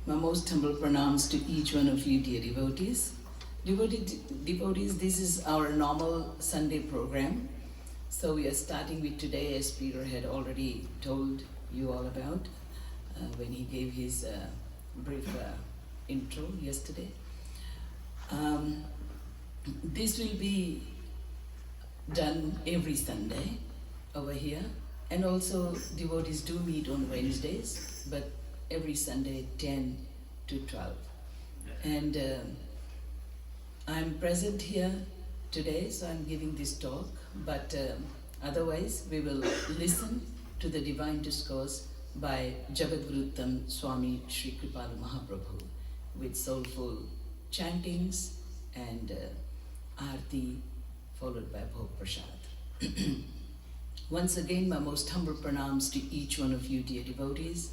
My most humble pranams to each one of you, dear devotees. Devotees, this is our normal Sunday program. So we are starting with today, as Peter had already told you all about when he gave his brief intro yesterday. This will be done every Sunday over here, and also devotees do meet on Wednesdays, but every Sunday 10 to 12. And I'm present here today, so I'm giving this talk, but otherwise we will listen to the divine discourse by Jagadguruttam Swami Shri Kripalu Mahaprabhu with soulful chantings and Aarti followed by Bhog Prasad. Once again, my most humble pranams to each one of you, dear devotees.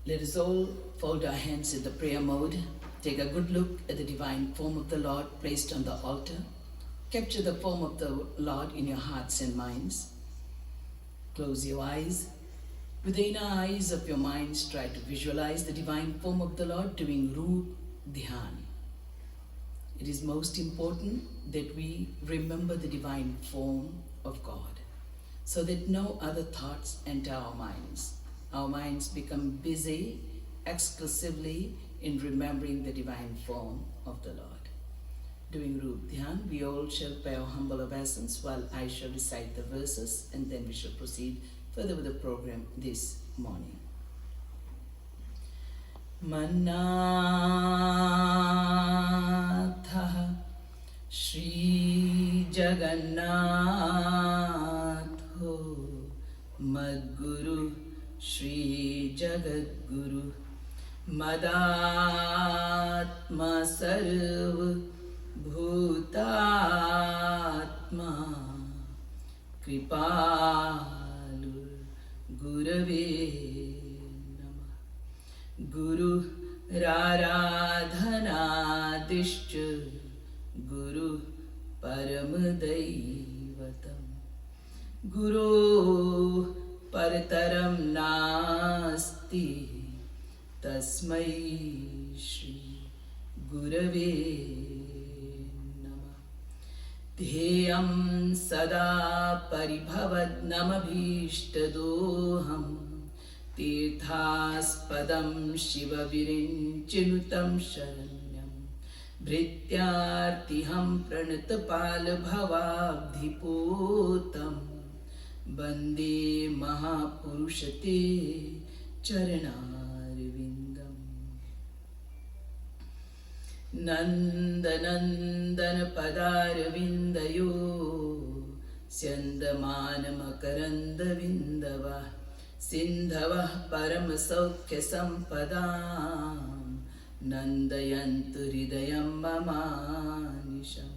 Let us all fold our hands in the prayer mode, take a good look at the divine form of the Lord placed on the altar, capture the form of the Lord in your hearts and minds. Close your eyes. With the inner eyes of your minds, try to visualize the divine form of the Lord doing Roop Dhyan. It is most important that we remember the divine form of God. so that no other thoughts enter our minds. Our minds become busy exclusively in remembering the divine form of the Lord. Doing Roop Dhyan, we all shall pay our humble obeisance while I shall recite the verses, and then we shall proceed further with the program this morning. Manatha Shri Jagannatho Madguru Shri Jagadguru Madatma Sarva Bhutatma Kripalu Gurave Namah. Guru Raradhanadishcha Guru Paramadaivatam Guru Parataram Nasti Tasmai Shri Gurave Namah. Dheyam Sada Paribhavad Namabhishtadoham Tirthaspadam Shiva Virinchinutam Sharanyam Bhrityartiham Pranatapal Bhavabdhipotam Bande Mahapurushate Charanarvindam. Nandanandana Padarvindayo Syandamana Makaranda Vindava Sindhavah Paramasaukya Sampadam Nandayantu Hridayam Mamanisham.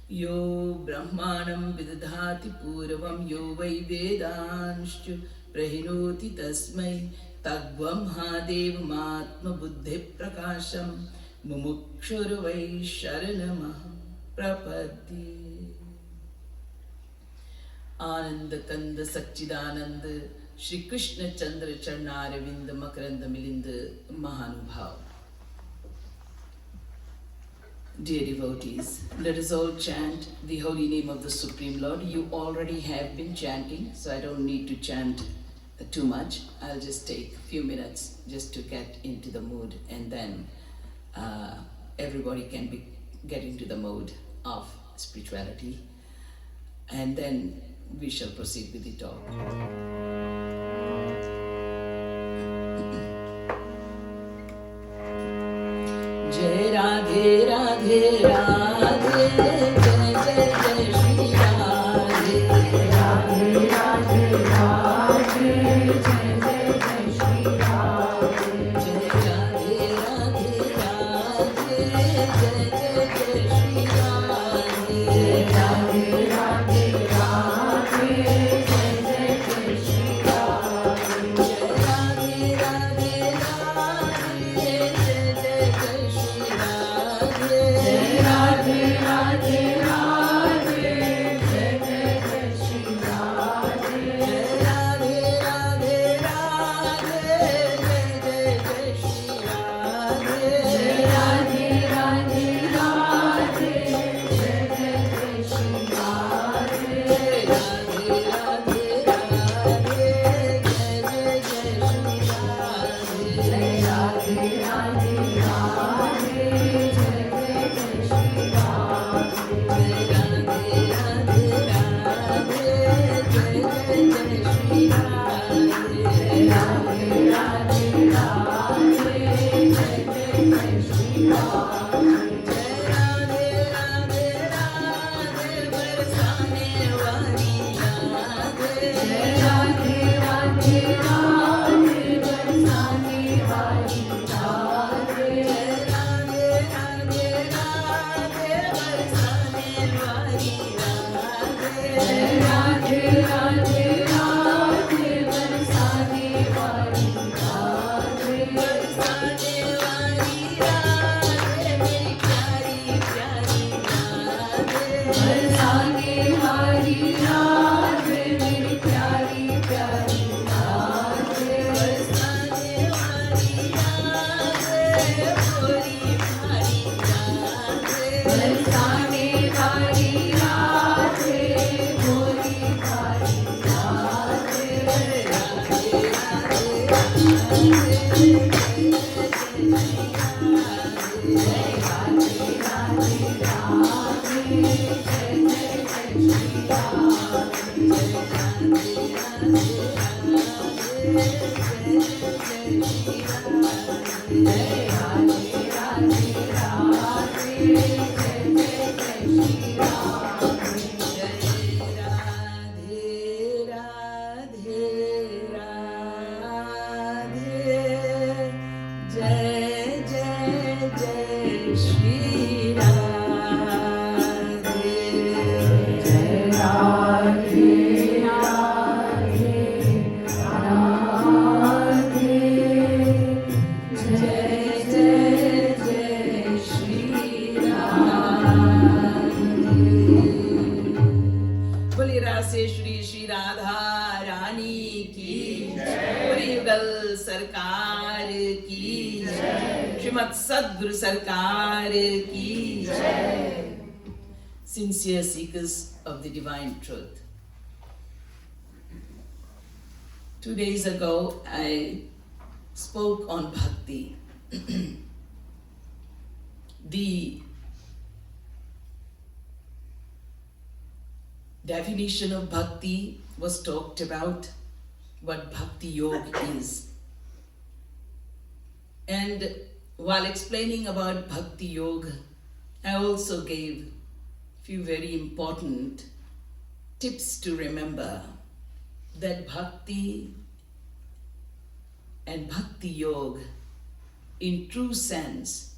Yo Brahmanam Vidadhati Puravam Yo Vai Vedanschu Prahinoti Tasmai Tagvam Hadevamatma Buddhi Prakasham Mumukshur Vai Sharanamaham Prapadye. Ananda Kanda Satchidananda Shri Krishna Chandra Charnaravinda Makaranda Milinda Mahanubhav. Dear devotees, let us all chant the holy name of the Supreme Lord. You already have been chanting, so I don't need to chant too much. I'll just take a few minutes just to get into the mood, and then everybody can get into the mode of spirituality, and then we shall proceed with the talk. Jai Radhe Radhe Radhe Jai Jai Jai Shri Radhe Radhe Radhe Radhe Jai Jai Jai Shri Radhe Jai Radhe Radhe Radhe Jai Jai Jai Shri Radhe Radhe Radhe Radhe Jai Jai Jai Shri Radhe Jai Radhe Radhe Radhe Jai Jai Jai Shri Radhe Radhe Radhe Radhe Jai Jai Jai Shri Radhe Radhe Radhe Radhe Shri Radha Rani ki Jai, Yugal Sarkaar ki Jai, Srimad Sadguru Sarkar ki Jai. Sincere seekers of the divine truth. 2 days ago, I spoke on bhakti. The definition of bhakti was talked about, what bhakti yoga is. And while explaining about bhakti yoga, I also gave a few very important tips to remember, that bhakti and bhakti yoga in true sense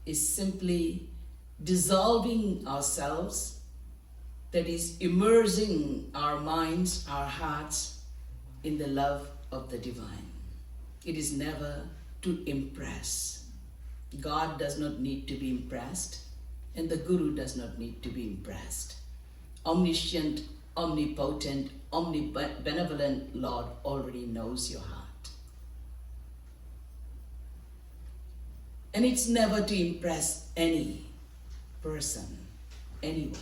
is simply dissolving ourselves, that is immersing our minds, our hearts in the love of the divine. It is never to impress. God does not need to be impressed, and the Guru does not need to be impressed. Omniscient, omnipotent, omnibenevolent Lord already knows your heart. And it's never to impress any person, anyone.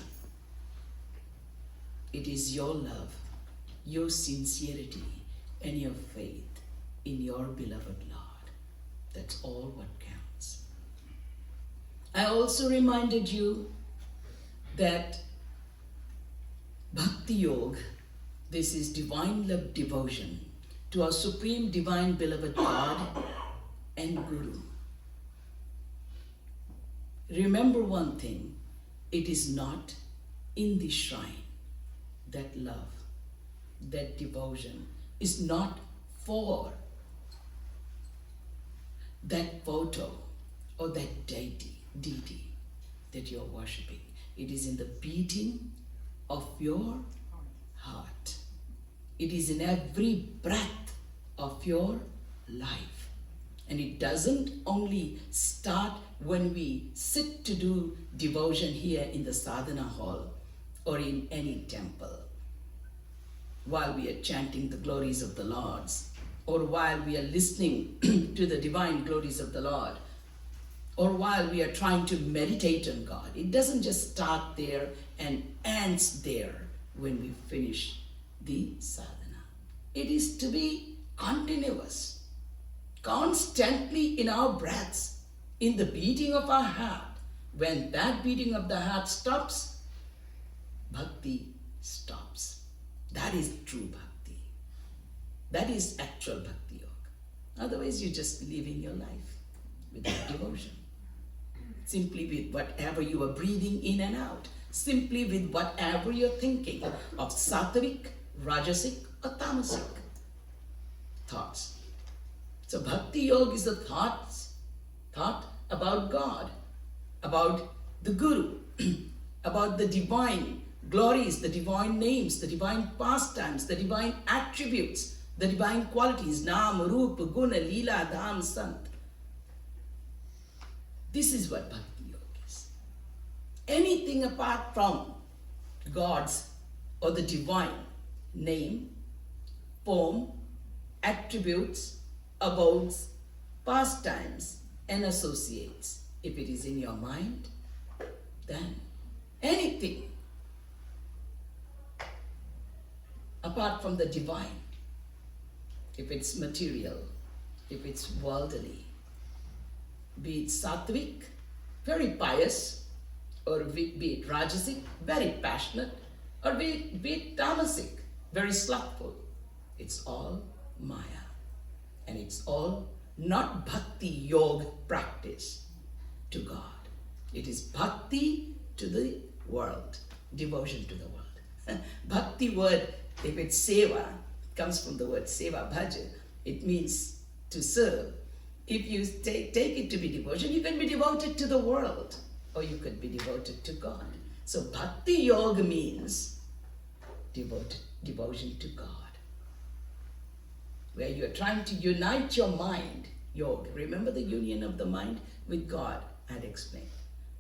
It is your love, your sincerity, and your faith in your beloved Lord. That's all what counts. I also reminded you that Bhakti Yoga, this is divine love devotion to our supreme divine beloved God and Guru. Remember one thing, it is not in the shrine. That love, that devotion is not for that photo or that deity that you're worshipping. It is in the beating of your heart. It is in every breath of your life. And it doesn't only start when we sit to do devotion here in the sadhana hall or in any temple, while we are chanting the glories of the Lords, or while we are listening to the divine glories of the Lord, or while we are trying to meditate on God. It doesn't just start there and ends there when we finish the sadhana. It is to be continuous, constantly in our breaths, in the beating of our heart. When that beating of the heart stops, bhakti stops. That is true bhakti. That is actual bhakti yoga. Otherwise, you're just living your life without devotion. Simply with whatever you are breathing in and out. Simply with whatever you're thinking of sattvic, rajasic, or tamasic thoughts. So bhakti yoga is the thought about God, about the Guru, about the divine glories, the divine names, the divine pastimes, the divine attributes, the divine qualities, Nam, Rupa, Guna, Leela, Dham, Sant. This is what Bhakti Yoga is. Anything apart from God's or the divine name, form, attributes, abodes, pastimes, and associates. If it is in your mind, then anything apart from the divine, if it's material, if it's worldly, be it sattvic, very pious, or be it rajasic, very passionate, or be it tamasic, very slothful, it's all Maya. And it's all not bhakti yoga practice to God. It is bhakti to the world, devotion to the world. Bhakti word, if it's seva, comes from the word seva, bhaja. It means to serve. If you take it to be devotion, you can be devoted to the world, or you could be devoted to God. So bhakti yoga means devotion to God, where you're trying to unite your mind. Yoga, remember the union of the mind with God, I had explained.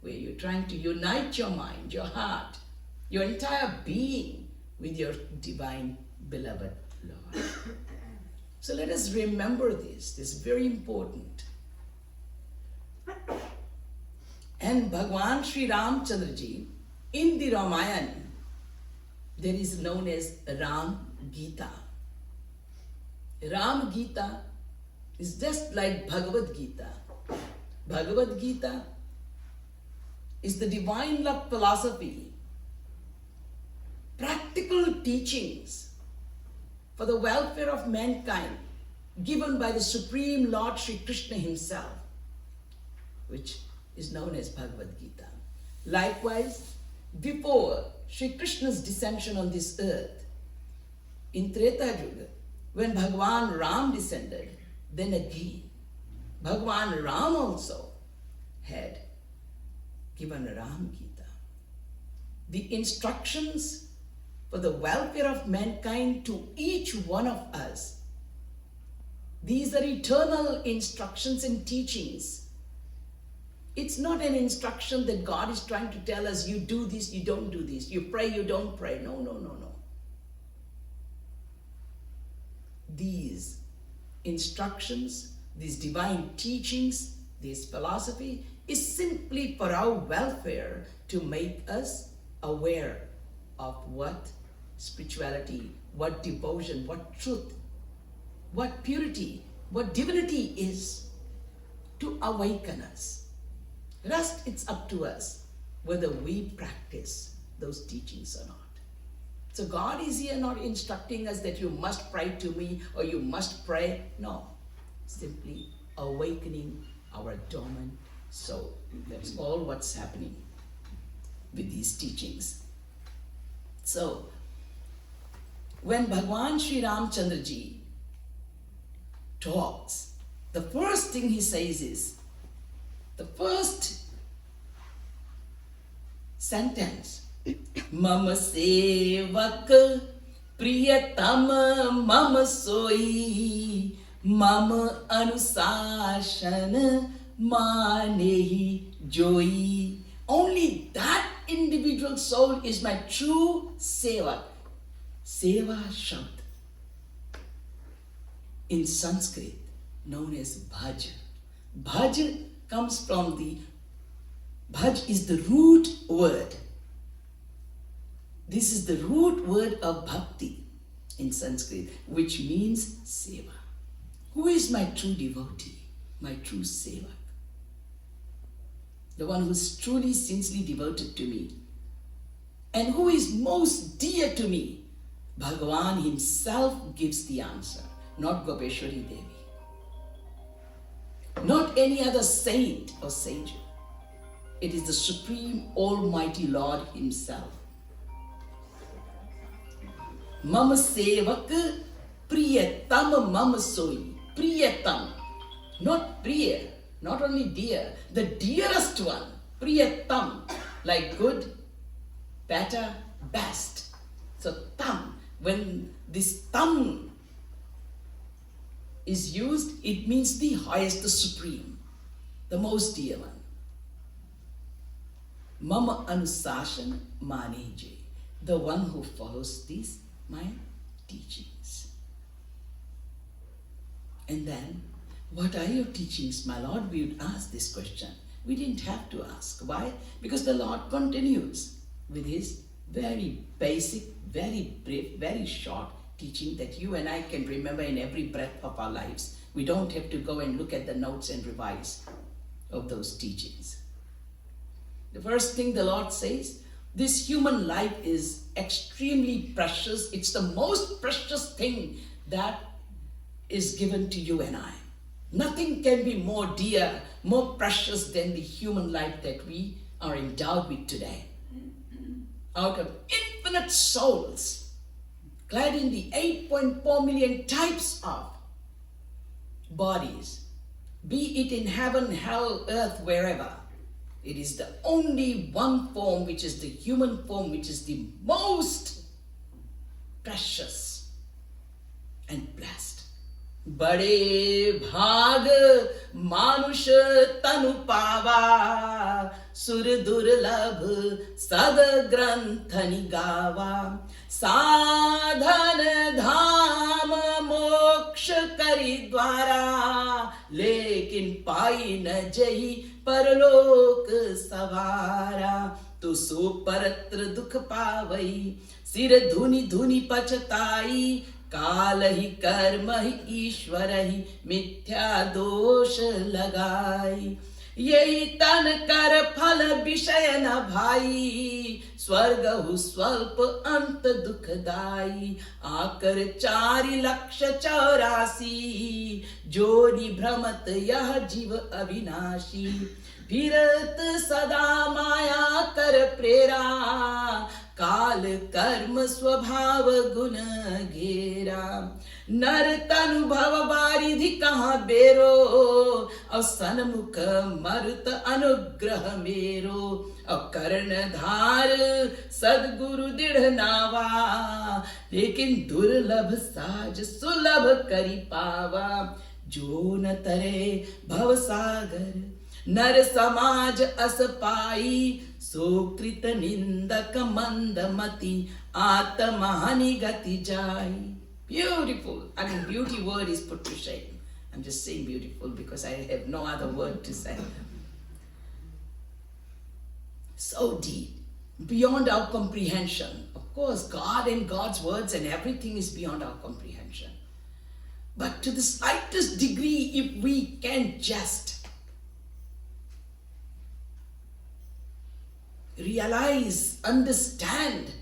Where you're trying to unite your mind, your heart, your entire being with your divine beloved Lord. So let us remember this. This is very important. And Bhagwan Shri Ram Ji, in the Ramayana, there is known as Ram Geeta. Ram Geeta is just like Bhagavad Gita. Bhagavad Gita is the divine love philosophy, practical teachings for the welfare of mankind given by the Supreme Lord Shri Krishna himself, which is known as Bhagavad Gita. Likewise, before Shri Krishna's descension on this earth, in Treta Yuga, when Bhagwan Ram descended, then again, Bhagwan Ram also had given Ram Geeta. The instructions for the welfare of mankind to each one of us. These are eternal instructions and teachings. It's not an instruction that God is trying to tell us, you do this, you don't do this. You pray, you don't pray. No, no, no, no. These instructions, these divine teachings, this philosophy is simply for our welfare, to make us aware of what spirituality, what devotion, what truth, what purity, what divinity is, to awaken us. Rest, it's up to us whether we practice those teachings or not. So God is here not instructing us that you must pray to me or you must pray. No, simply awakening our dormant soul. That's all what's happening with these teachings. So, when Bhagwan Shri Ram Ji talks, the first thing he says is, the first sentence, Mama sevak priyatama mama soi, mama anusasana manehi joy. Only that individual soul is my true seva. Seva Shabd, in Sanskrit known as Bhaj. Bhaj comes from the, Bhaj is the root word. This is the root word of bhakti in Sanskrit, which means seva. Who is my true devotee, my true seva? The one who is truly, sincerely devoted to me. And who is most dear to me? Bhagavan himself gives the answer, not Gopeshwari Devi. Not any other saint or sage. It is the Supreme Almighty Lord himself. Mama sevak priyatam mama soi. Priyatam, not priya, not only dear, the dearest one. Priyatam, like good, better, best. So tam, when this tam is used, it means the highest, the supreme, the most dear one. Mama anusasana maneje, the one who follows these my teachings. And then, what are your teachings, my Lord? We would ask this question. We didn't have to ask. Why? Because the Lord continues with his very basic, very brief, very short teaching that you and I can remember in every breath of our lives. We don't have to go and look at the notes and revise of those teachings. The first thing the Lord says, this human life is extremely precious. It's the most precious thing that is given to you and I. Nothing can be more dear, more precious than the human life that we are endowed with today. Out of infinite souls, clad in the 8.4 million types of bodies, be it in heaven, hell, earth, wherever, it is the only one form, which is the human form, which is the most precious and blessed. बड़े भाग मानुष तनु पावा, सुर दुर्लभ सद ग्रंथ निगावा, साधन धाम मोक्ष करी द्वारा, लेकिन पाई न जही परलोक सवारा, तो सो परत्र दुख पावई, सिर धुनि धुनि पछताई, काल ही कर्म ही ईश्वर ही मिथ्या दोष लगाई, यही तन कर फल विषय न भाई, स्वर्ग हु स्वल्प अंत दुखदाई, आकर 4,84,000 जोनि भ्रमत यह जीव अविनाशी, फिरत सदा माया कर प्रेरा, काल कर्म स्वभाव गुण घेरा, नर तनु भव बारिधि कहाँ बेरो, और सन्मुख मरुत अनुग्रह मेरो, और कर्णधार सदगुरु दृढ़ नावा, लेकिन दुर्लभ साज सुलभ करी पावा, जो न तरे भव सागर नर समाज अस पाई, सोकृत निंदक मंदमति आत्महानि गति जाई. Beautiful. I mean, beauty word is put to shame. I'm just saying beautiful because I have no other word to say. So deep, beyond our comprehension. Of course, God and God's words and everything is beyond our comprehension. But to the slightest degree, if we can just realize, understand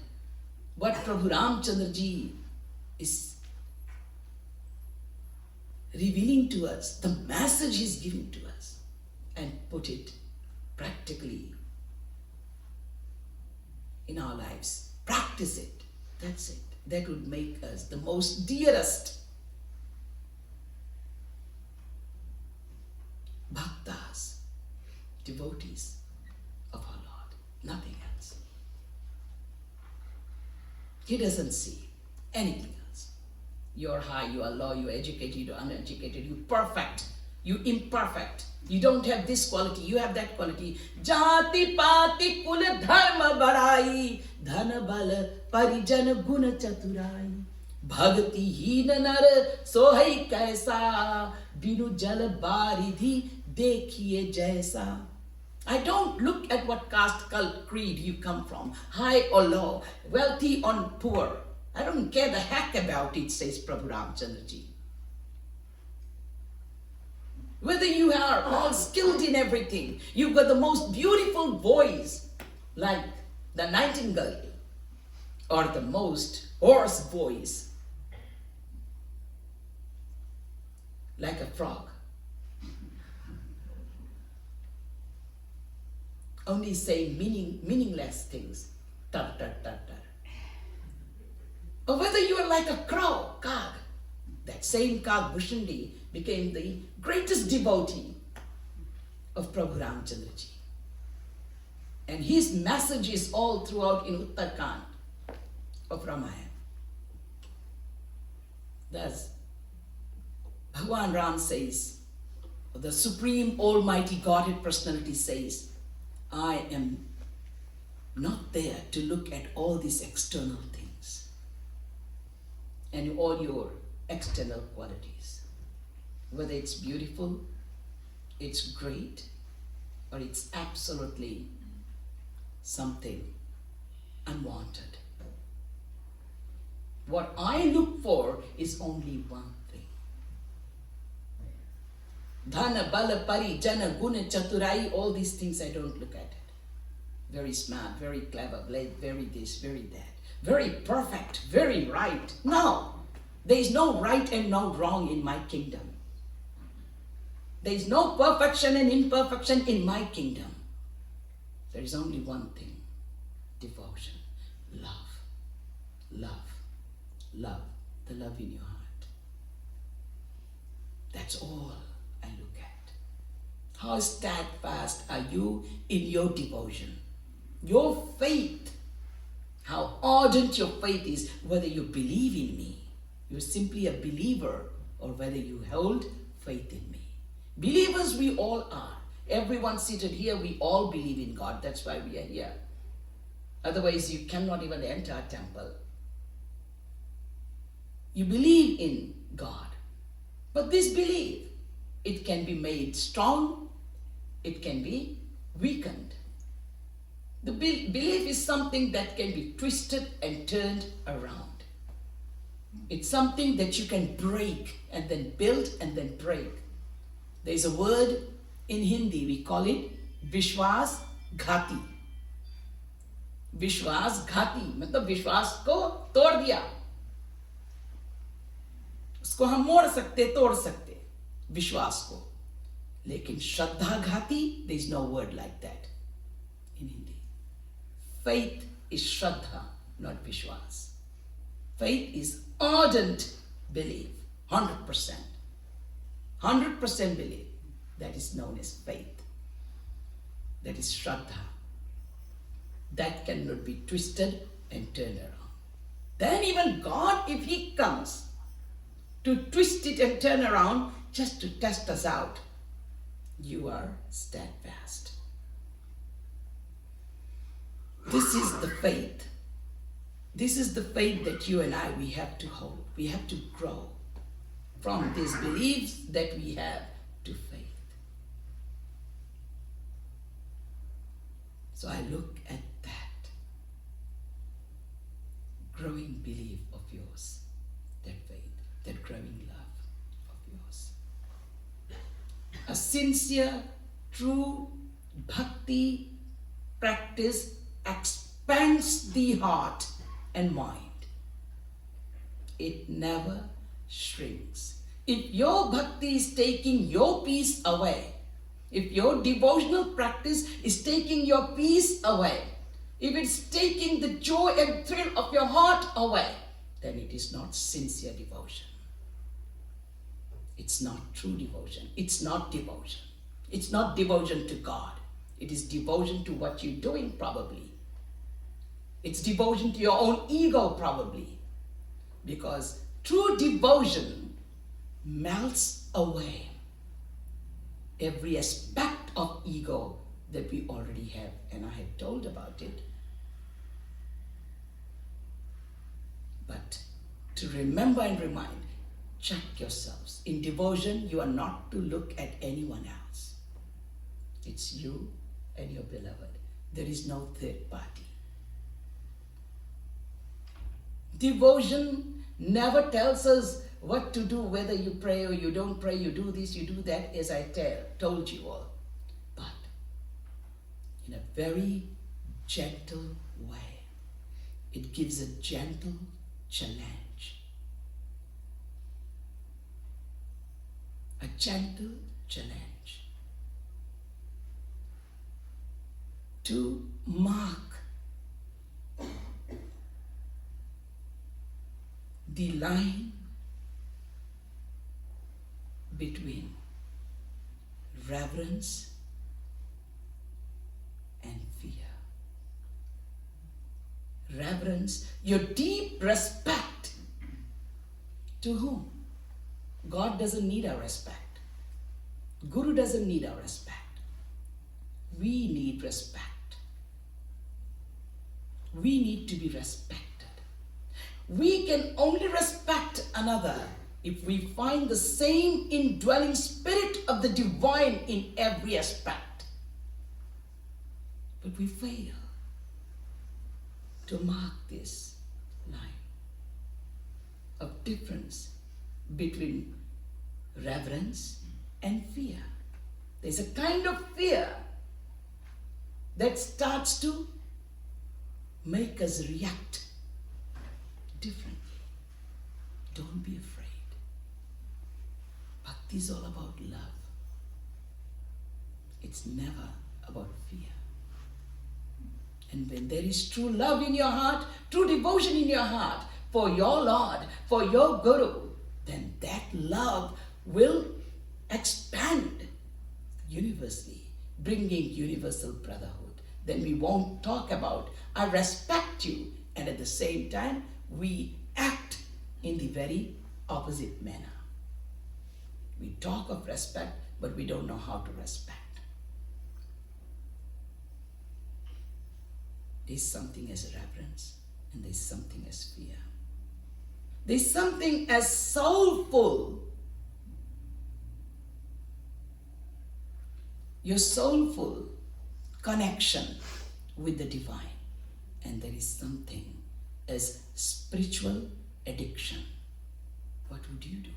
what Prabhu Ramchandra Ji is revealing to us, the message he's giving to us, and put it practically in our lives. Practice it. That's it. That would make us the most dearest bhaktas, devotees of our Lord. Nothing else. He doesn't see anything else. You're high, you are low, you're educated, you're uneducated, you're perfect, you're imperfect. You don't have this quality, you have that quality. Jati pati kul dharma badai, dhan bal parijan guna chaturai. Bhagati heen nar sohai kaisa, binu jal baridhi dekhiye jaisa. I don't look at what caste, cult, creed you come from, high or low, wealthy or poor. I don't care the heck about it, says Prabhu Ramchandra Ji. Whether you are all skilled in everything, you've got the most beautiful voice, like the nightingale, or the most hoarse voice, like a frog. Only saying meaningless things. Tar, tar, tar, tar. Or whether you are like a crow, Kag. That same Kag Bhushandi became the greatest devotee of Prabhu Ramchandra Ji. And his message is all throughout in Uttarkand of Ramayana. Thus, Bhagwan Ram says, the Supreme Almighty Godhead Personality says, I am not there to look at all these external things and all your external qualities. Whether it's beautiful, it's great, or it's absolutely something unwanted. What I look for is only one thing. Dhana, bala, pari, jana, guna, chaturai, all these things I don't look at it. Very smart, very clever, very this, very that, very perfect, very right. No, There is no right and no wrong in my kingdom. There is no perfection and imperfection in my kingdom. There is only one thing: devotion, love, love, love, the love in your heart. That's all I look at. How steadfast are you in your devotion? Your faith, how ardent your faith is, whether you believe in me, you're simply a believer, or whether you hold faith in me. Believers we all are. Everyone seated here, we all believe in God. That's why we are here. Otherwise, you cannot even enter a temple. You believe in God. But this belief, it can be made strong, it can be weakened. The belief is something that can be twisted and turned around. It's something that you can break and then build and then break. There's a word in Hindi, we call it Vishwas Ghati. Vishwas Ghati, मतलब विश्वास को तोड़ दिया. उसको हम मोड़ सकते, तोड़ सकते, विश्वास को. लेकिन श्रद्धा घाती, there is no word like that in Hindi. Faith is Shraddha, not Vishwas. Faith is ardent belief, 100%. 100% belief. That is known as faith. That is Shraddha. That cannot be twisted and turned around. Then even God, if He comes to twist it and turn around just to test us out, you are steadfast. This is the faith. This is the faith that you and I, we have to hold. We have to grow from these beliefs that we have to faith. So I look at that growing belief of yours, that faith, that growing love of yours. A sincere, true bhakti practice expands the heart and mind. It never shrinks. If your bhakti is taking your peace away, if your devotional practice is taking your peace away, if it's taking the joy and thrill of your heart away, then it is not sincere devotion. It's not true devotion. It's not devotion. It's not devotion to God. It is devotion to what you're doing, probably. It's devotion to your own ego, probably. Because true devotion melts away every aspect of ego that we already have. And I had told about it. But to remember and remind, check yourselves. In devotion, you are not to look at anyone else. It's you and your beloved. There is no third party. Devotion never tells us what to do, whether you pray or you don't pray, you do this, you do that, as I told you all. But in a very gentle way, it gives a gentle challenge. A gentle challenge to mark the line between reverence and fear. Reverence, your deep respect. To whom? God doesn't need our respect. Guru doesn't need our respect. We need respect. We need to be respected. We can only respect another if we find the same indwelling spirit of the divine in every aspect. But we fail to mark this line of difference between reverence and fear. There's a kind of fear that starts to make us react differently. Don't be afraid. Bhakti is all about love. It's never about fear. And when there is true love in your heart, true devotion in your heart for your Lord, for your Guru, then that love will expand universally, bringing universal brotherhood. Then we won't talk about, I respect you, and at the same time, we act in the very opposite manner. We talk of respect, but we don't know how to respect. There's something as reverence, and there's something as fear. There's something as soulful. Your soulful connection with the divine. And there is something as spiritual addiction. What would you do?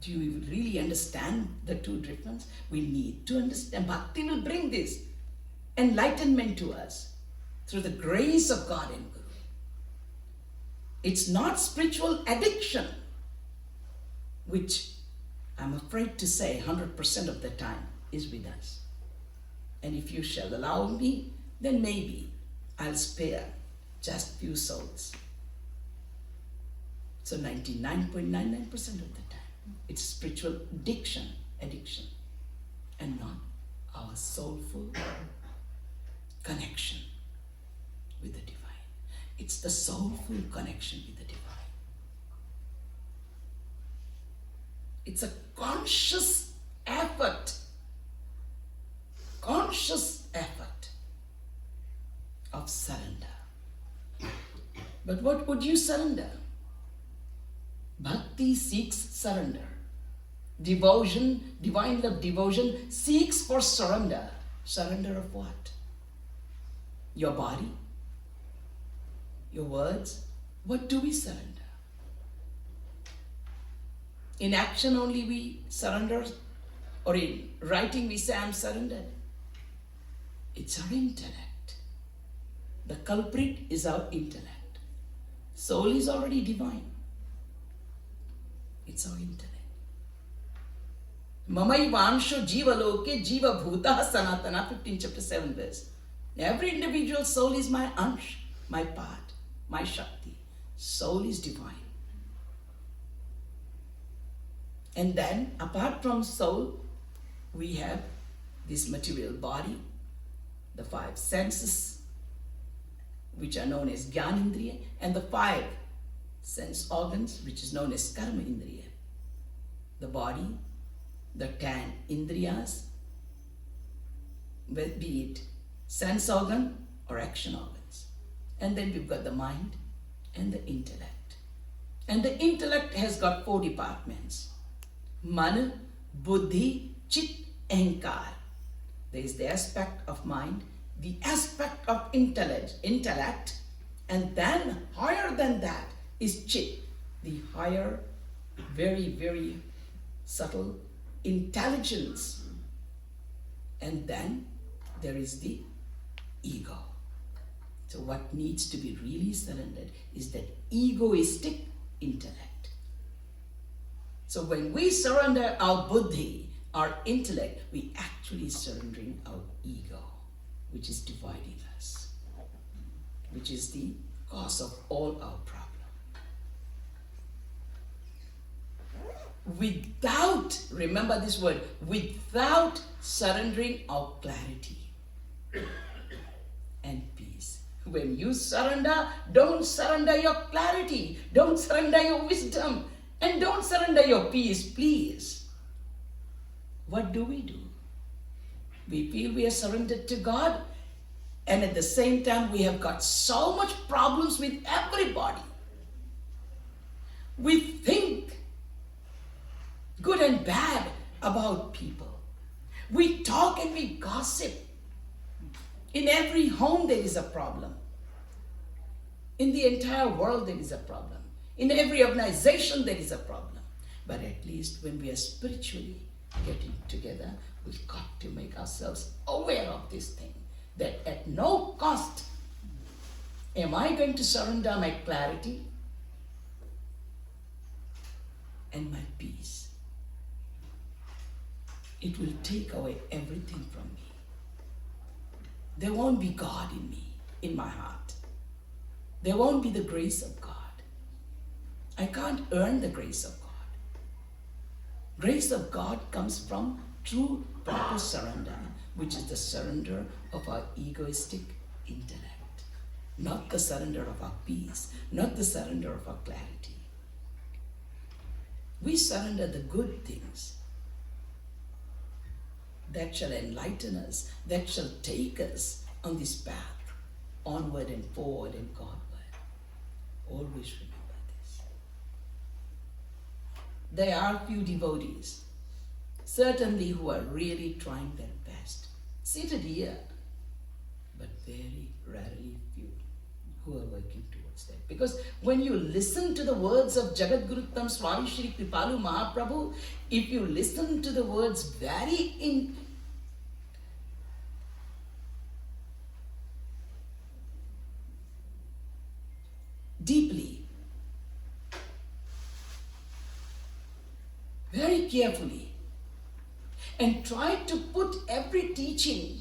Do you really understand the two differences? We need to understand. Bhakti will bring this enlightenment to us through the grace of God and Guru. It's not spiritual addiction, which I'm afraid to say 100% of the time is with us. And if you shall allow me, then maybe I'll spare just few souls. So 99.99% of the time, it's spiritual addiction, and not our soulful connection with the divine. It's the soulful connection with the divine. It's a conscious effort of surrender. But what would you surrender? Bhakti seeks surrender. Devotion, divine love devotion seeks for surrender. Surrender of what? Your body? Your words? What do we surrender? In action only we surrender, or in writing we say I'm surrendered. It's our intellect. The culprit is our intellect. Soul is already divine. It's our intellect. Mamaivansho jiva loke jiva bhuta sanatana, 15 chapter 7 verse. Every individual soul is my ansh, my part, my shakti. Soul is divine. And then apart from soul, we have this material body, the 5 senses, which are known as Jnanindriya, and the 5 sense organs, which is known as Karma Indriya. The body, the 10 Indriyas, be it sense organ or action organs. And then we've got the mind and the intellect. And the intellect has got 4 departments. Man, Buddhi, Chit, Ahankar. There is the aspect of mind, the aspect of intellect, and then higher than that is Chit, the higher, very, very subtle intelligence. And then there is the ego. So what needs to be really surrendered is that egoistic intellect. So when we surrender our buddhi, our intellect, we actually surrendering our ego, which is dividing us, which is the cause of all our problems. Without, remember this word, without surrendering our clarity and peace. When you surrender, don't surrender your clarity, don't surrender your wisdom, and don't surrender your peace, please. What do? We feel we are surrendered to God, and at the same time we have got so much problems with everybody. We think good and bad about people. We talk and we gossip. In every home there is a problem. In the entire world there is a problem. In every organization there is a problem. But at least when we are spiritually getting together, we've got to make ourselves aware of this thing, that at no cost am I going to surrender my clarity. and my peace. It will take away everything from me. There won't be God in me, in my heart. There won't be the grace of God. I can't earn the grace of God. Grace of God comes from true, proper surrender, which is the surrender of our egoistic intellect, not the surrender of our peace, not the surrender of our clarity. We surrender the good things that shall enlighten us, that shall take us on this path, onward and forward and Godward. Always remember this. There are few devotees, certainly, who are really trying their best, seated here, but very rarely few who are working towards that. Because when you listen to the words of Jagadguruttam Swami Shri Kripalu Mahaprabhu, if you listen to the words very deeply, very carefully, and try to put every teaching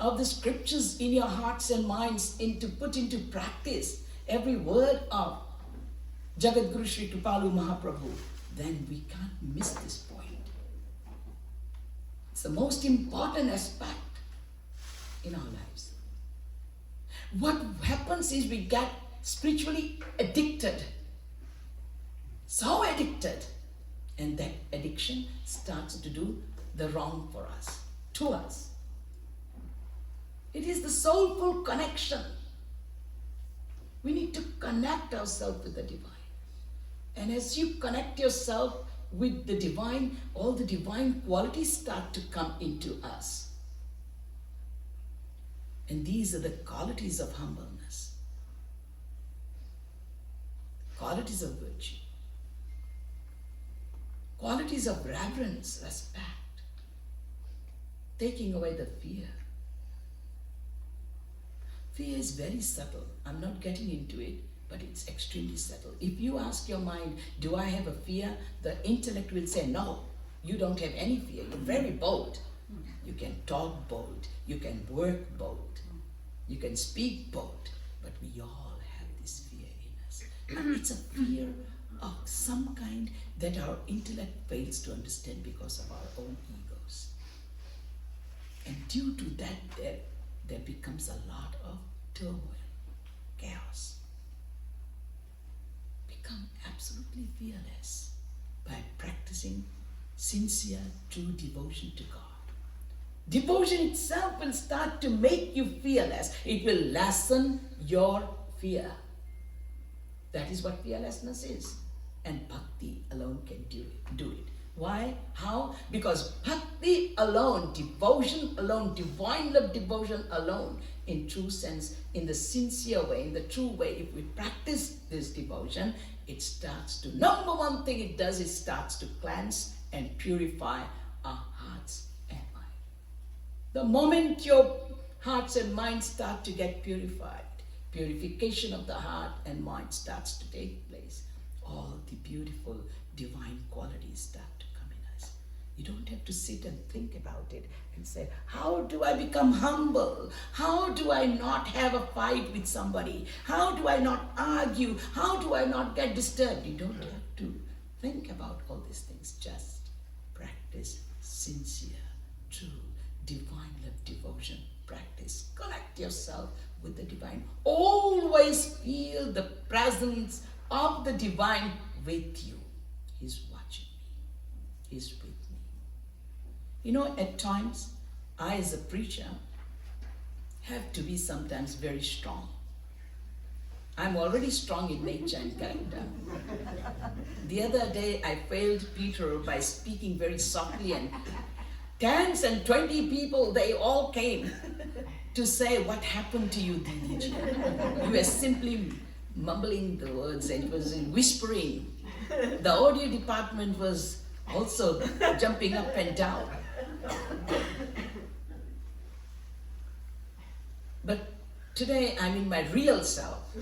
of the scriptures in your hearts and minds put into practice, every word of Jagadguru Shri Kripalu Mahaprabhu, then we can't miss this point. It's the most important aspect in our lives. What happens is we get spiritually addicted, so addicted, and that addiction starts to do the wrong for us, to us. It is the soulful connection. We need to connect ourselves with the divine. And as you connect yourself with the divine, all the divine qualities start to come into us. And these are the qualities of humbleness, qualities of virtue, qualities of reverence, respect, taking away the fear. Fear is very subtle. I'm not getting into it, but it's extremely subtle. If you ask your mind, do I have a fear? The intellect will say, no, you don't have any fear. You're very bold. You can talk bold. You can work bold. You can speak bold. But we all have this fear in us. And it's a fear of some kind that our intellect fails to understand because of our own egos. And due to that, there becomes a lot of turmoil, chaos. Become absolutely fearless by practicing sincere, true devotion to God. Devotion itself will start to make you fearless. It will lessen your fear. That is what fearlessness is. And bhakti alone can do it. Why? How? Because bhakti alone, devotion alone, divine love devotion alone, in true sense, in the sincere way, in the true way, if we practice this devotion, it starts to, number one thing it does, it starts to cleanse and purify our hearts and minds. The moment your hearts and minds start to get purified, purification of the heart and mind starts to take place, all the beautiful divine qualities start to come in us. You don't have to sit and think about it and say, how do I become humble? How do I not have a fight with somebody? How do I not argue? How do I not get disturbed? You don't have to think about all these things. Just practice sincere, true, divine love devotion. Practice. Connect yourself with the divine. Always feel the presence of the divine with you. He's watching me. He's with me. You know, at times, I as a preacher have to be sometimes very strong. I'm already strong in nature and character. The other day, I failed Peter by speaking very softly, and 10 and 20 people, they all came to say, what happened to you, Didi Ji? You were simply mumbling the words, and it was in whispering. The audio department was also jumping up and down. But Today I'm in my real self.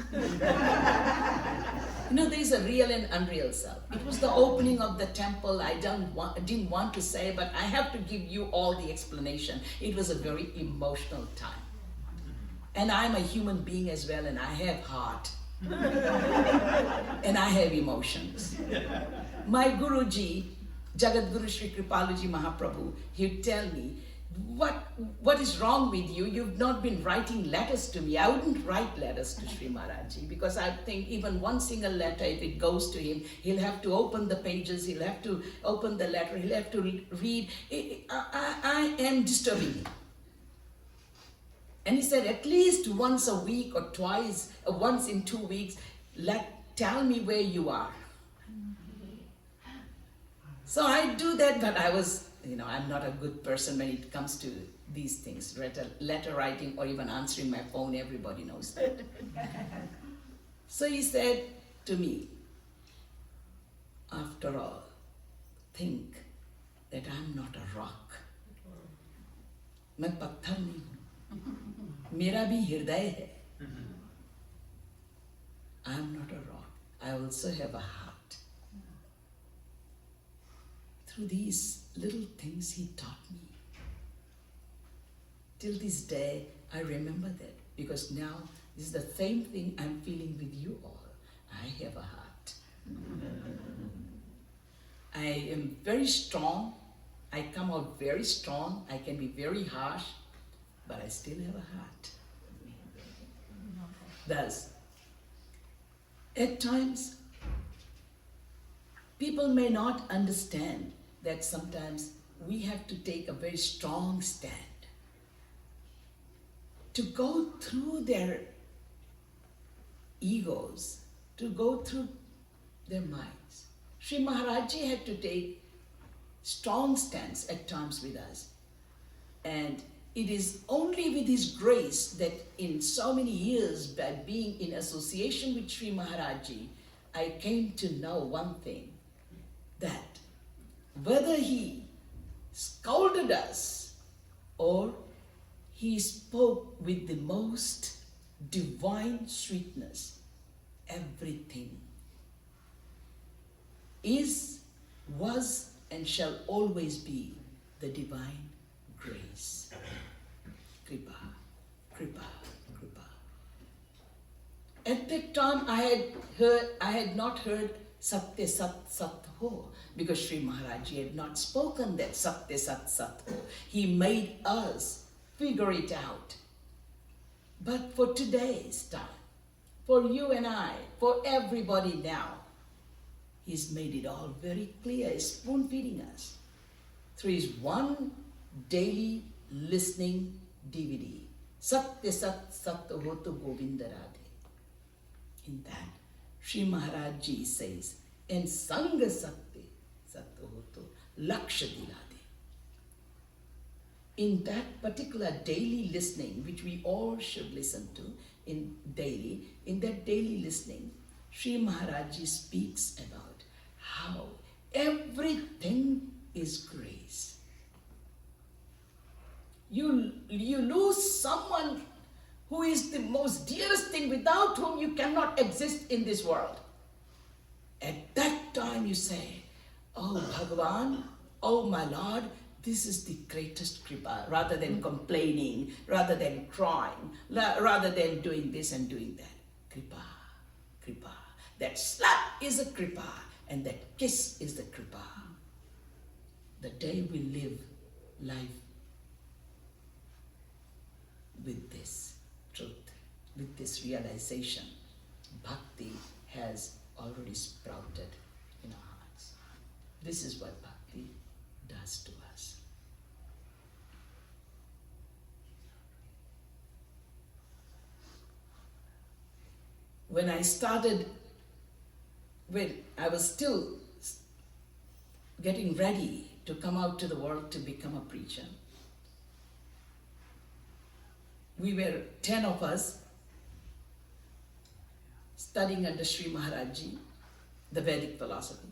There's a real and unreal self. It was the opening of the temple. I didn't want to say, but I have to give you all the explanation. It was a very emotional time. And I'm a human being as well, and I have heart. And I have emotions. My Guruji, Jagadguru Shri Kripalu Ji Mahaprabhu, he'd tell me, what is wrong with you? You've not been writing letters to me. I wouldn't write letters to Shri Maharaj Ji because I think even one single letter, if it goes to him, he'll have to open the pages, he'll have to open the letter, he'll have to read. I am disturbing him. And he said, at least once a week or twice, once in 2 weeks, tell me where you are. So I do that, but I'm not a good person when it comes to these things, letter writing or even answering my phone. Everybody knows that. So he said to me, after all, think that I'm not a rock. मैं पत्थर नहीं हूँ, मेरा भी हृदय है. I'm not a rock. I also have a heart. Through these little things he taught me. Till this day, I remember that because now this is the same thing I'm feeling with you all. I have a heart. I am very strong. I come out very strong. I can be very harsh, but I still have a heart. Thus, at times, people may not understand that sometimes we have to take a very strong stand to go through their egos, to go through their minds. Shri Maharaj Ji had to take strong stands at times with us. And it is only with his grace that in so many years, by being in association with Shri Maharaj Ji, I came to know one thing, that whether he scolded us or he spoke with the most divine sweetness, everything is, was, and shall always be the divine grace. Kripa, Kripa, Kripa. At that time I had not heard Satya Sat Sat Ho, because Shri Maharaj Ji had not spoken that Satya Sat Sat Ho. He made us figure it out. But for today's time, for you and I, for everybody now, he's made it all very clear. He's spoon feeding us through his one daily listening DVD, Satya Sat Sat Ho to Govinda Radhe. In that, Shri Maharaj Ji says, and Sanga Satya Sat Ho to Laksha Dilade. In that particular daily listening, which we all should listen to in that daily listening, Shri Maharaj Ji speaks about how everything is grace. You lose someone who is the most dearest thing, without whom you cannot exist in this world. At that time you say, oh Bhagavan, oh my Lord, this is the greatest Kripa, rather than complaining, rather than crying, rather than doing this and doing that. Kripa, Kripa. That slap is a Kripa, and that kiss is the Kripa. The day we live life with this truth, with this realization, bhakti has already sprouted in our hearts. This is what bhakti does to us. When I started, when I was still getting ready to come out to the world to become a preacher, we were 10 of us studying under Shri Maharaj Ji, the Vedic philosophy.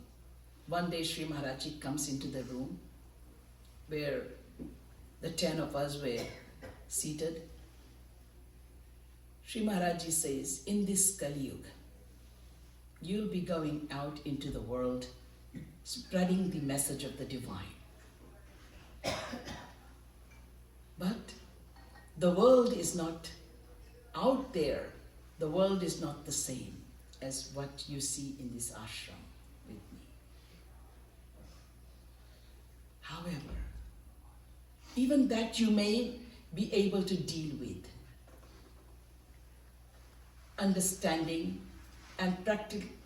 One day Shri Maharaj Ji comes into the room where the 10 of us were seated, Shri Maharaj Ji says, in this Kali Yuga, you'll be going out into the world spreading the message of the divine. But the world is not out there. The world is not the same as what you see in this ashram with me. However, even that you may be able to deal with, understanding and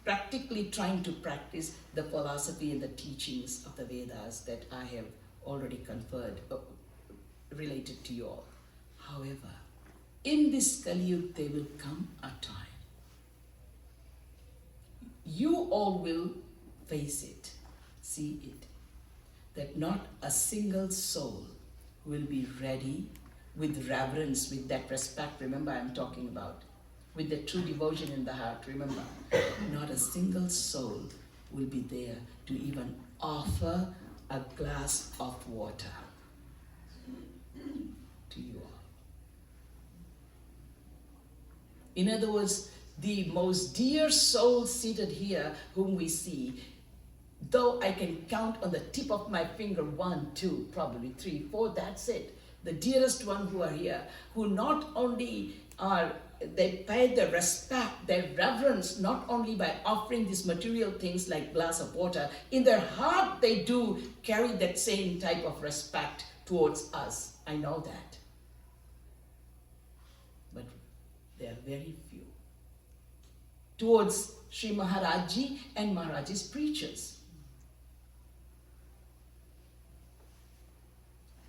practically trying to practice the philosophy and the teachings of the Vedas that I have already conferred, related to you all. However, in this Kali Yuga, there will come a time. You all will face it, see it, that not a single soul will be ready with reverence, with that respect. Remember, I'm talking about with the true devotion in the heart. Remember, not a single soul will be there to even offer a glass of water to you all. In other words, the most dear soul seated here whom we see, though I can count on the tip of my finger 1, 2, probably 3, 4, that's it. The dearest one who are here, who not only are, they pay their respect, their reverence, not only by offering these material things like glass of water, in their heart they do carry that same type of respect towards us. I know that. But they are very few. Towards Shri Maharaj Ji and Maharaj's preachers.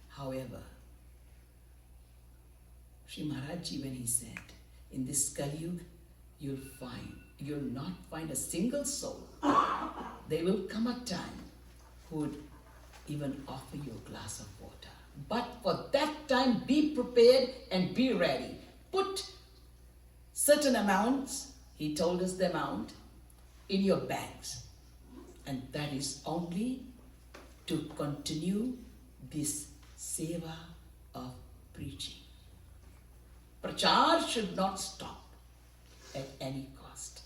However, Shri Maharaj Ji, when he said, in this Kali Yuga, you'll not find a single soul. There will come a time who would even offer you a glass of water. But for that time, be prepared and be ready. Put certain amounts, he told us the amount, in your bags. And that is only to continue this seva of preaching. Prachar should not stop at any cost.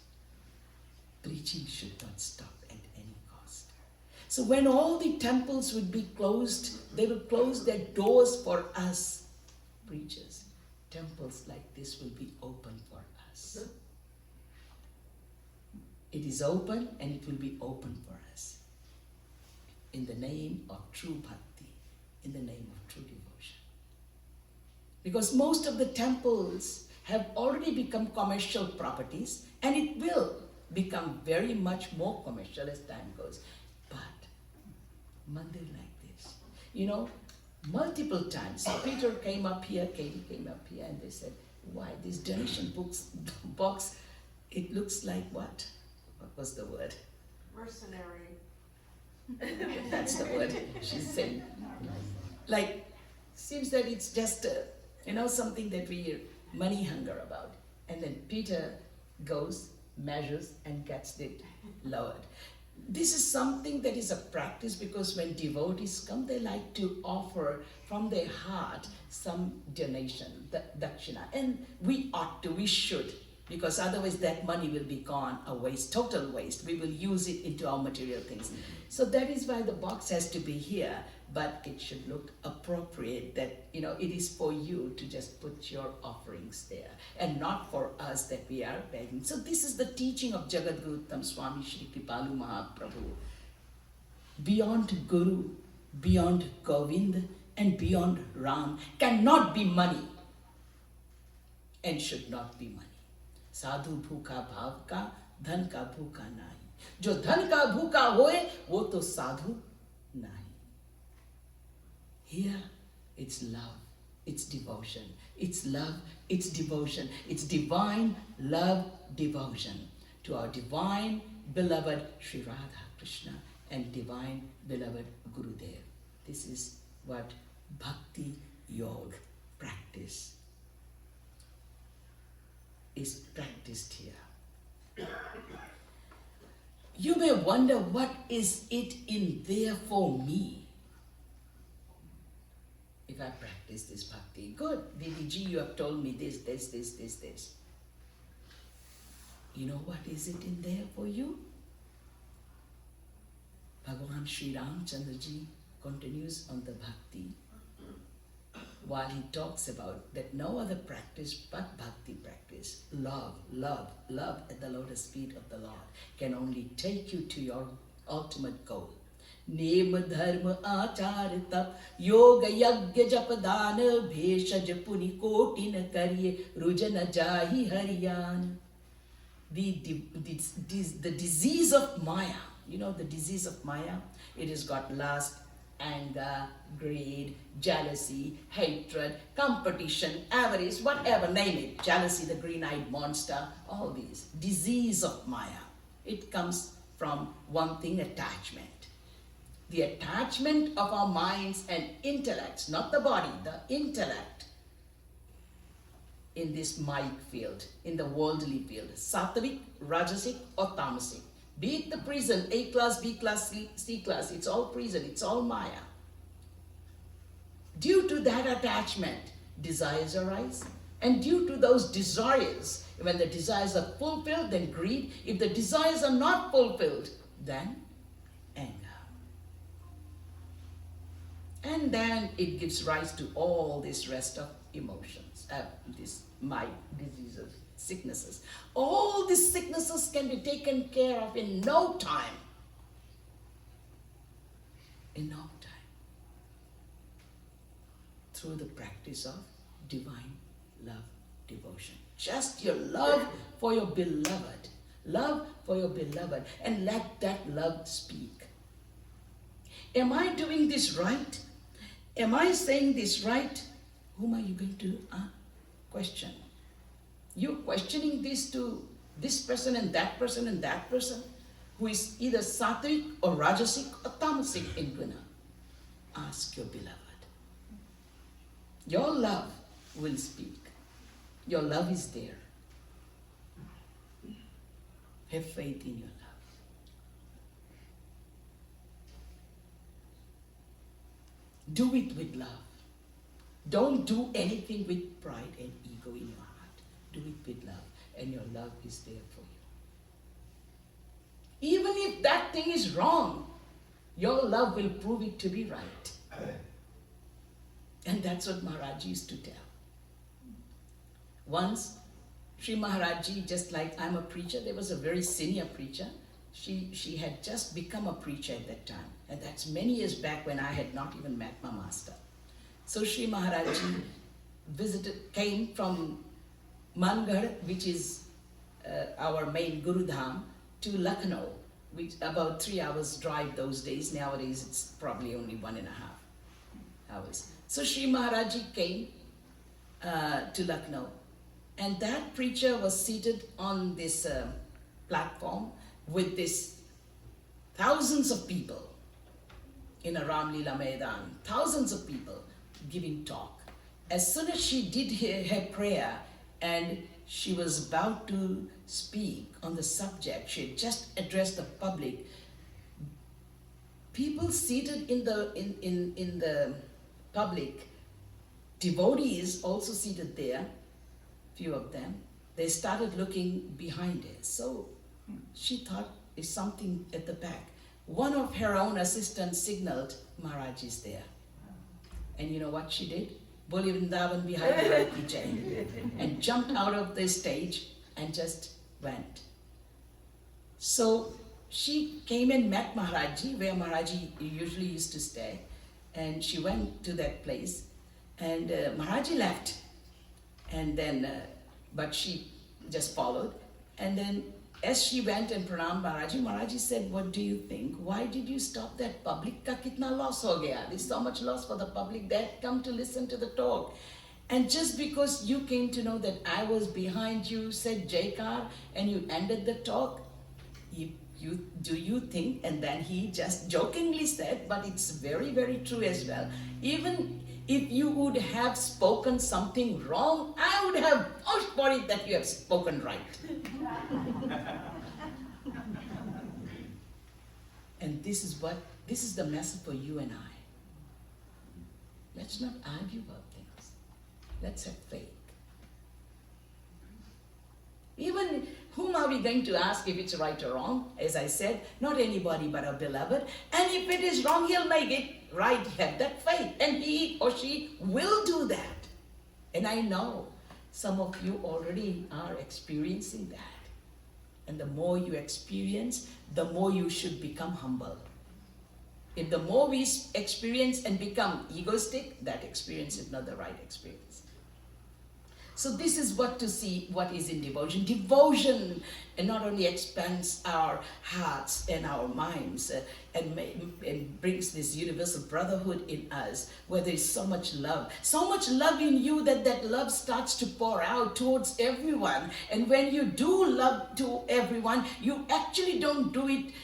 Preaching should not stop at any cost. So when all the temples would be closed, they will close their doors for us preachers. Temples like this will be open for us. It is open and it will be open for us. In the name of true bhakti, in the name of true devotion. Because most of the temples have already become commercial properties, and it will become very much more commercial as time goes. But mandir like this, multiple times Peter came up here, Katie came up here, and they said, why this donation box, it looks like what? What was the word? Mercenary. That's the word she's saying. Like, seems that it's just something that we're money hunger about. And then Peter goes, measures, and gets it lowered. This is something that is a practice, because when devotees come, they like to offer from their heart some donation, the dakshina. And we should, because otherwise that money will be gone a waste, total waste. We will use it into our material things. So that is why the box has to be here, but it should look appropriate that, it is for you to just put your offerings there and not for us that we are begging. So this is the teaching of Jagadguruttam Swami Shri Kripalu Mahaprabhu. Beyond Guru, beyond Govind, and beyond Ram cannot be money and should not be money. Sadhu bhuka bhav ka, dhan ka bhuka nahi. Jo dhan ka bhuka hoye, wo to sadhu nahi. Here, it's love, it's devotion. It's love, it's devotion. It's divine love, devotion to our divine beloved Shri Radha Krishna and divine beloved Gurudev. This is what Bhakti Yoga practice is practiced here. You may wonder, what is it in there for me? If if I practice this bhakti, good, Didi Ji, you have told me this. You know what is it in there for you? Bhagavan Shri Ram Ji continues on the bhakti while he talks about that no other practice but bhakti practice, love at the lotus feet of the Lord can only take you to your ultimate goal. Nema dharma achar tap yoga yagya japadana bheshaj puni kotin karye rujana jahi hariyan. The disease of Maya, you know the disease of Maya? It has got lust, anger, greed, jealousy, hatred, competition, avarice, whatever, name it. Jealousy, the green-eyed monster, all these. Disease of Maya. It comes from one thing, attachment. The attachment of our minds and intellects, not the body, the intellect, in this Maya field, in the worldly field, sattvic, rajasic or tamasic. Be it the prison, A class, B class, C class, it's all prison, it's all Maya. Due to that attachment, desires arise. And due to those desires, when the desires are fulfilled, then greed. If the desires are not fulfilled, then anger. And then it gives rise to all this rest of emotions, this Maya diseases, sicknesses. All these sicknesses can be taken care of in no time. In no time. Through the practice of divine love, devotion. Just your love for your beloved. Love for your beloved. And let that love speak. Am I doing this right? Am I saying this right? Whom are you going to question? You're questioning this to this person and that person who is either sattvic or rajasic or tamasic in guna. Ask your beloved. Your love will speak. Your love is there. Have faith in your love. Do it with love. Don't do anything with pride and ego in your heart. Do it with love, and your love is there for you. Even if that thing is wrong, your love will prove it to be right. And that's what Maharaj used to tell. Once, Shri Maharaj Ji, just like I'm a preacher, there was a very senior preacher. She had just become a preacher at that time. And that's many years back when I had not even met my master. So Shri Maharaj Ji came from Mangarh, which is our main Guru Dham, to Lucknow, which about 3 hours drive those days. Nowadays it's probably only 1.5 hours. So Shri Maharaj Ji came to Lucknow, and that preacher was seated on this platform with this thousands of people in a Ram Leela Maidan, thousands of people giving talk. As soon as she did her prayer and she was about to speak on the subject, she had just addressed the public. People seated in the public, devotees also seated there, few of them, they started looking behind her. So she thought there's something at the back. One of her own assistants signaled, Maharaj is there. And you know what she did? Boli Vrindavan Bihari Lal Ki Jai, and jumped out of the stage and just went. So she came and met Maharaj Ji, where Maharaj Ji usually used to stay, and she went to that place, and Maharaj Ji left, and then, but she just followed, and then as she went and pranam Maharaj Ji said, what do you think? Why did you stop that? Public ka kitna loss ho gaya? There's so much loss for the public. They had come to listen to the talk. And just because you came to know that I was behind you, said Jaykar, and you ended the talk, do you think? And then he just jokingly said, but it's very, very true as well. Even if you would have spoken something wrong, I would have vouched for it that you have spoken right. And this is the message for you and I. Let's not argue about things. Let's have faith. Even whom are we going to ask if it's right or wrong? As I said, not anybody but our beloved. And if it is wrong, he'll make it right. Have that faith. And he or she will do that. And I know some of you already are experiencing that. And the more you experience, the more you should become humble. If the more we experience and become egoistic, that experience is not the right experience. So this is what to see what is in devotion. Devotion and not only expands our hearts and our minds and brings this universal brotherhood in us where there is so much love in you that love starts to pour out towards everyone. And when you do love to everyone, you actually don't do it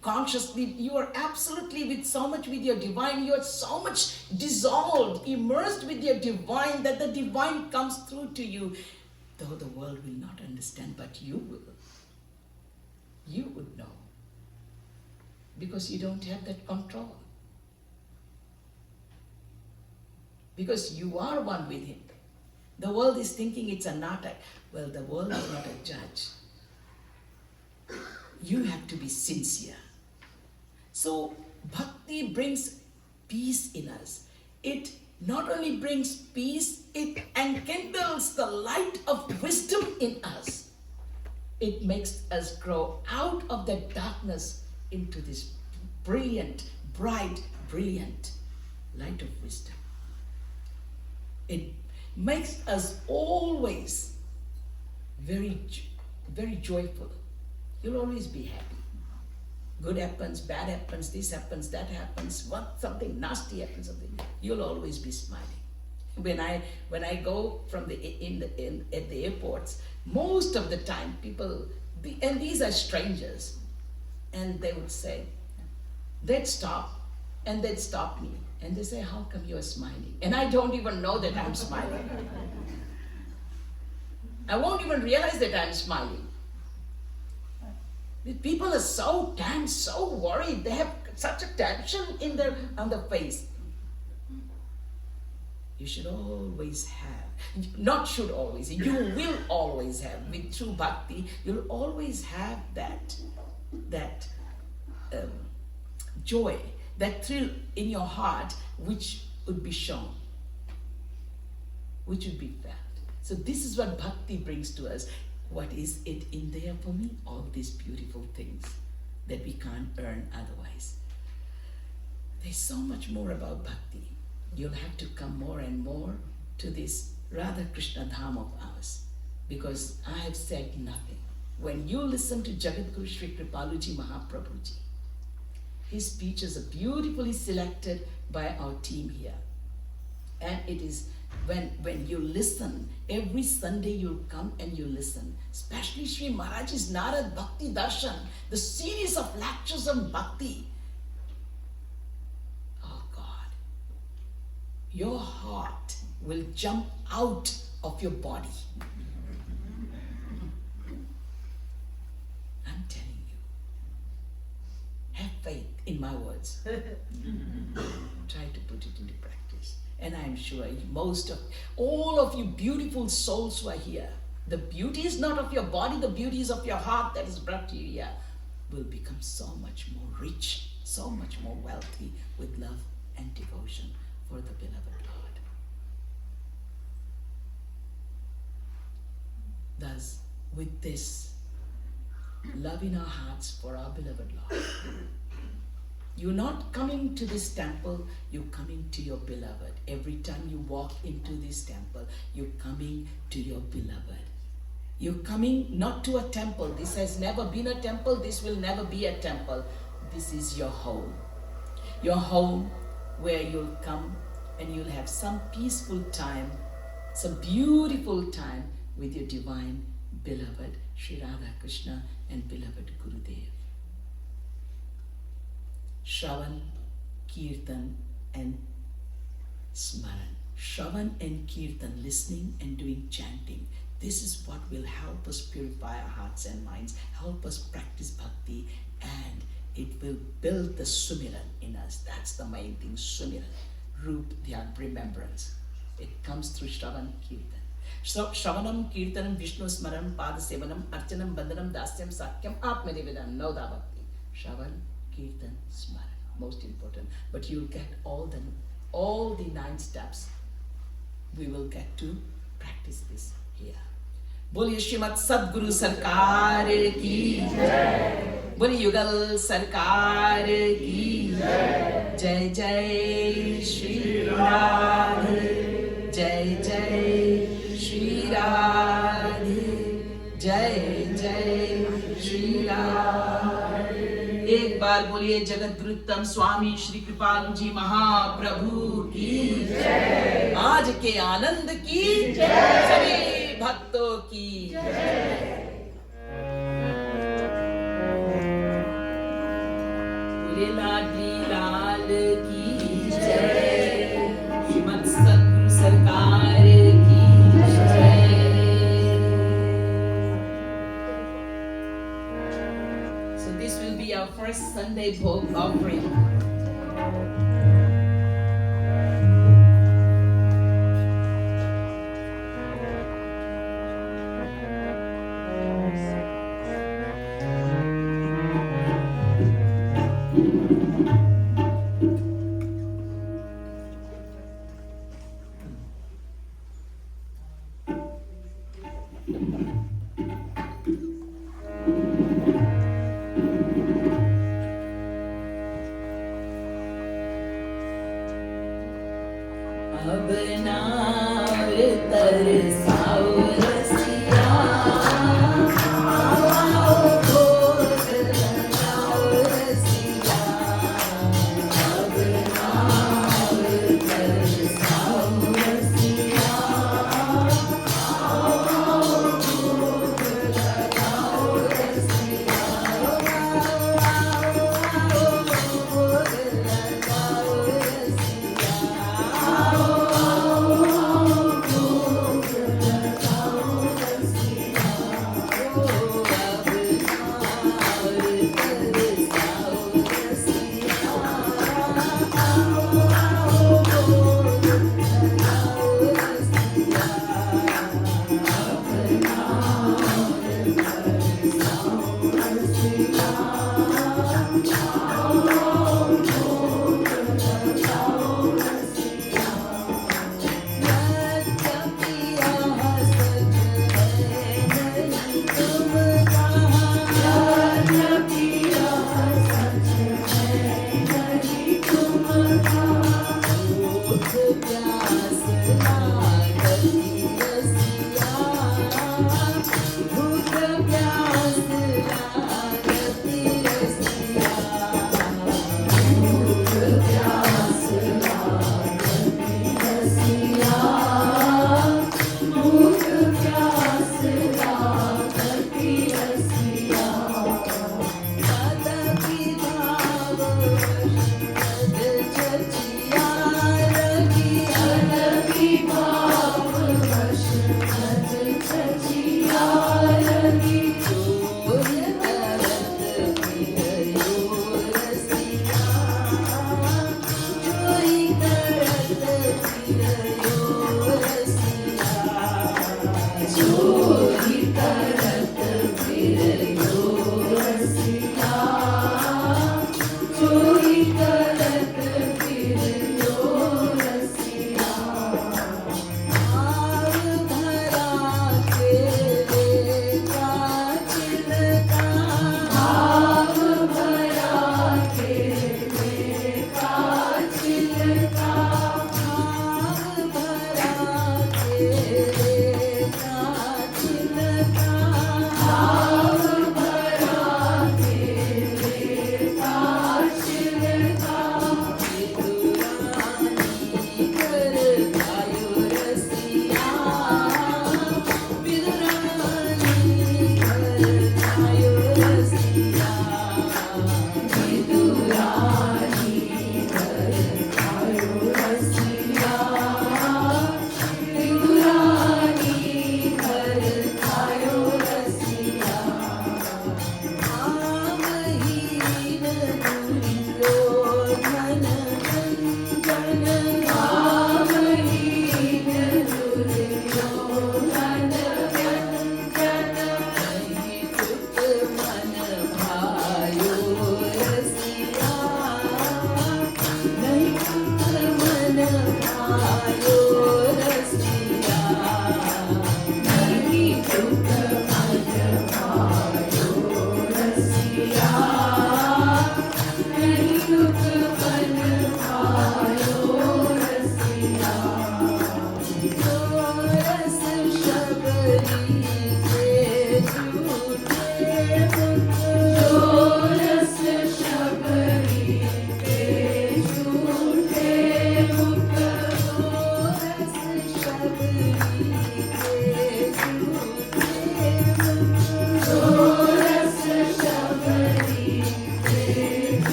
consciously. You are absolutely with your divine. You are so much dissolved, immersed with your divine, that the divine comes through to you. Though the world will not understand, but you will. You would know. Because you don't have that control. Because you are one with him. The world is thinking it's a natak. Well, the world is not a judge. You have to be sincere. So bhakti brings peace in us. It not only brings peace, it enkindles the light of wisdom in us. It makes us grow out of that darkness into this brilliant, bright, brilliant light of wisdom. It makes us always very, very joyful. You'll always be happy. Good happens, bad happens, this happens, that happens, something nasty happens, you'll always be smiling. When I go from at the airports, most of the time people, and these are strangers, and they would say, they'd stop, and they'd stop me, and they say, how come you're smiling? And I don't even know that I'm smiling. I won't even realize that I'm smiling. People are so tense, so worried. They have such a tension on their face. You should always have, not should always, you will always have, with true bhakti, you'll always have that joy, that thrill in your heart, which would be shown, which would be felt. So this is what bhakti brings to us. What is it in there for me? All these beautiful things that we can't earn otherwise. There's so much more about bhakti. You'll have to come more and more to this Radha Krishna Dham of ours, because I have said nothing. When you listen to Jagadguru Shri Kripalu Ji Mahaprabhu Ji, his speeches are beautifully selected by our team here. And it is when you listen, every Sunday you'll come and you listen, especially Shri Maharaj's Narad Bhakti Darshan, the series of lectures on bhakti. Oh God, your heart will jump out of your body. I'm telling you, have faith in my words. Try to put it into practice. And I'm sure all of you beautiful souls who are here, the beauty is not of your body, the beauty is of your heart that is brought to you here, will become so much more rich, so much more wealthy with love and devotion for the beloved Lord. Thus, with this love in our hearts for our beloved Lord, you're not coming to this temple, you're coming to your beloved. Every time you walk into this temple, you're coming to your beloved. You're coming not to a temple. This has never been a temple. This will never be a temple. This is your home. Your home where you'll come and you'll have some peaceful time, some beautiful time with your divine beloved Shri Radha Krishna and beloved Gurudev. Shravan, Kirtan and Smaran. Shravan and Kirtan, listening and doing chanting. This is what will help us purify our hearts and minds, help us practice bhakti, and it will build the sumiran in us. That's the main thing, sumiran. Roop Dhyan, remembrance. It comes through Shravan Kirtan. So Shravanam Kirtanam Vishnu Smaranam Padasevanam Archanam Bandhanam Dasyam Sakyam Atmanivedam Nauda Bhakti. Shravan Kirtan Smaran. Most important. But you'll get all the 9 steps. We will get to practice this here. बोलिए श्रीमद सद्गुरु सरकार की जय, बोलिए युगल सरकार की जय, जय जय श्री राधे, जय जय श्री राधे, जय जय श्री राधे। एक बार बोलिए जगद्गुरुत्तम स्वामी श्री कृपालु जी महाप्रभु की जय, आज के आनंद की जय, सभी भक्तों की जय। बोले लाडली लाल की जय, श्रीमद सद्गुरु सरकार की जय। So this will be our first Sunday Bhog offering.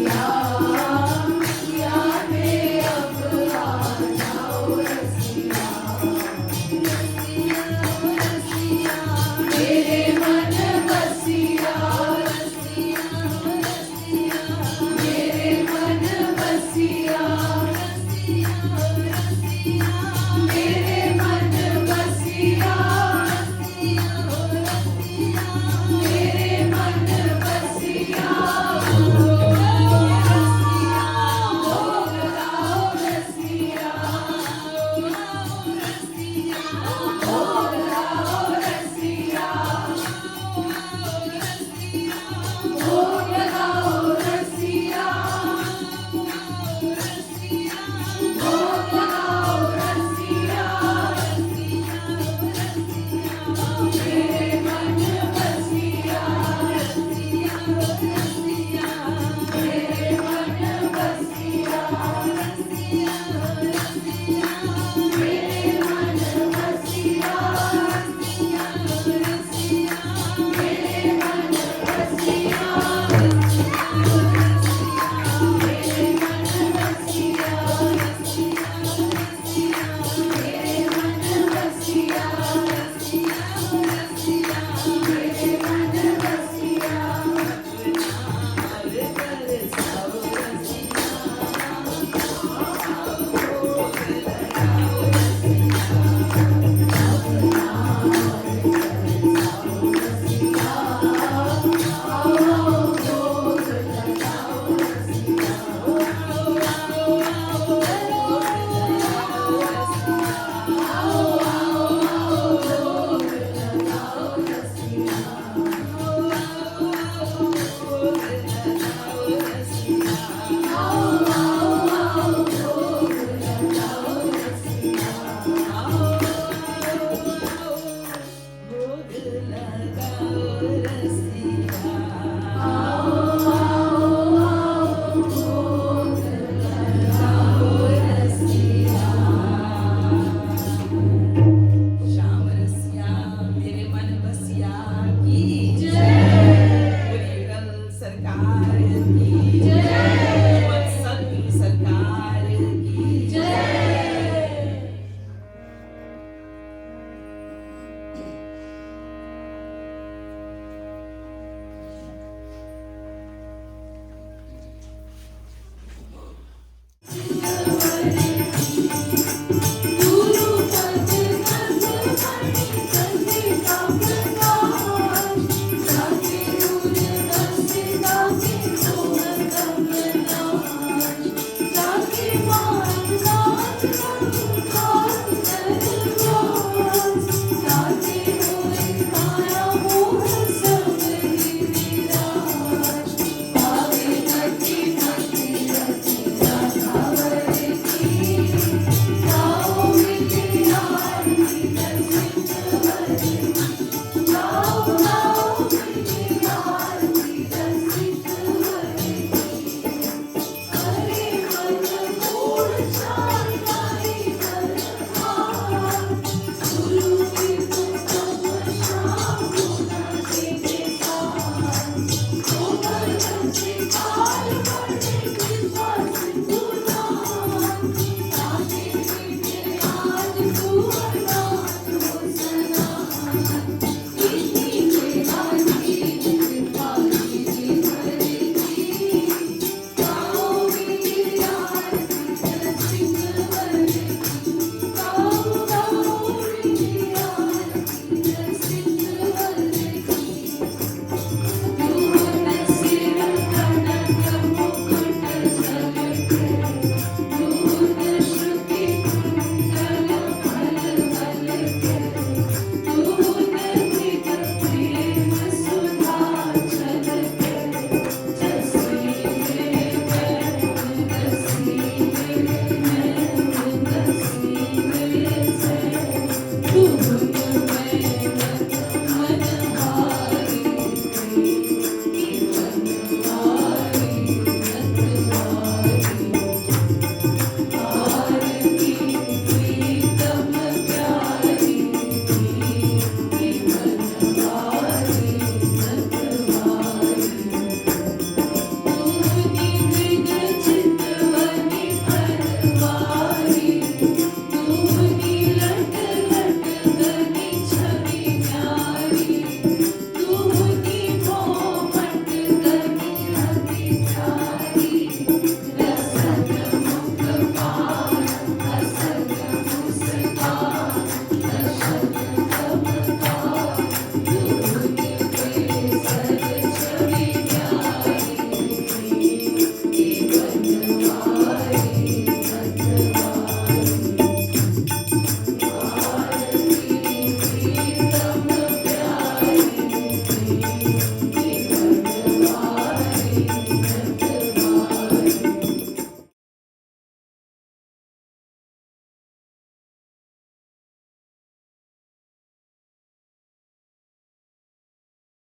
Yeah.